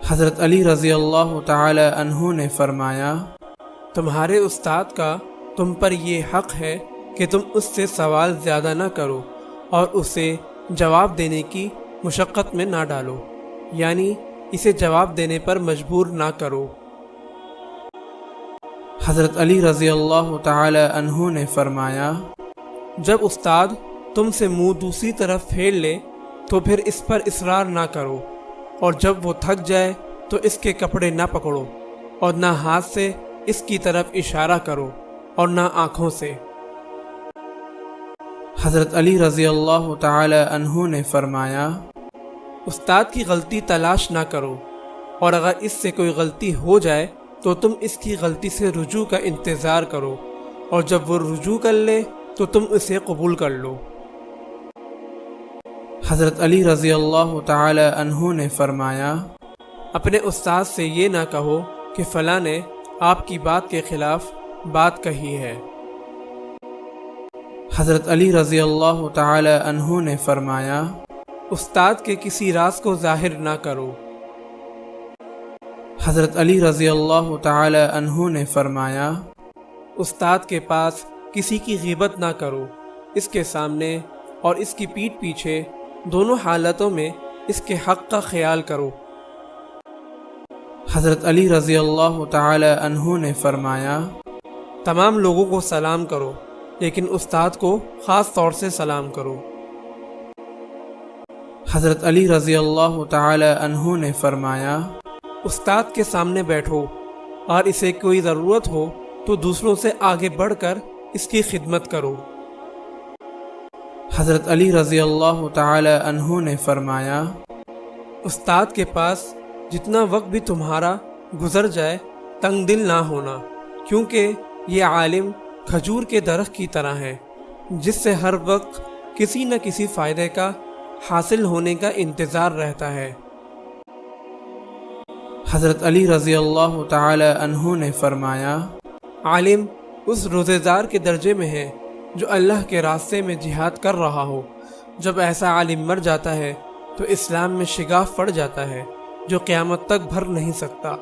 حضرت علی رضی اللہ تعالی عنہ نے فرمایا، تمہارے استاد کا تم پر یہ حق ہے کہ تم اس سے سوال زیادہ نہ کرو اور اسے جواب دینے کی مشقت میں نہ ڈالو، یعنی اسے جواب دینے پر مجبور نہ کرو۔ حضرت علی رضی اللہ تعالی عنہ نے فرمایا، جب استاد تم سے منہ دوسری طرف پھیر لے تو پھر اس پر اصرار نہ کرو، اور جب وہ تھک جائے تو اس کے کپڑے نہ پکڑو اور نہ ہاتھ سے اس کی طرف اشارہ کرو اور نہ آنکھوں سے۔ حضرت علی رضی اللہ تعالی عنہ نے فرمایا، استاد کی غلطی تلاش نہ کرو، اور اگر اس سے کوئی غلطی ہو جائے تو تم اس کی غلطی سے رجوع کا انتظار کرو، اور جب وہ رجوع کر لے تو تم اسے قبول کر لو۔ حضرت علی رضی اللہ تعالی عنہ نے فرمایا، اپنے استاد سے یہ نہ کہو کہ فلاں نے آپ کی بات کے خلاف بات کہی ہے۔ حضرت علی رضی اللہ تعالی عنہ نے فرمایا، استاد کے کسی راز کو ظاہر نہ کرو۔ حضرت علی رضی اللہ تعالی عنہ نے فرمایا، استاد کے پاس کسی کی غیبت نہ کرو، اس کے سامنے اور اس کی پیٹھ پیچھے دونوں حالتوں میں اس کے حق کا خیال کرو۔ حضرت علی رضی اللہ تعالی عنہ نے فرمایا، تمام لوگوں کو سلام کرو لیکن استاد کو خاص طور سے سلام کرو۔ حضرت علی رضی اللہ تعالی عنہ نے فرمایا، استاد کے سامنے بیٹھو اور اسے کوئی ضرورت ہو تو دوسروں سے آگے بڑھ کر اس کی خدمت کرو۔ حضرت علی رضی اللہ تعالی عنہ نے فرمایا، استاد کے پاس جتنا وقت بھی تمہارا گزر جائے تنگ دل نہ ہونا، کیونکہ یہ عالم کھجور کے درخت کی طرح ہے جس سے ہر وقت کسی نہ کسی فائدے کا حاصل ہونے کا انتظار رہتا ہے۔ حضرت علی رضی اللہ تعالی عنہ نے فرمایا، عالم اس روزے دار کے درجے میں ہے جو اللہ کے راستے میں جہاد کر رہا ہو۔ جب ایسا عالم مر جاتا ہے تو اسلام میں شگاف پڑ جاتا ہے جو قیامت تک بھر نہیں سکتا۔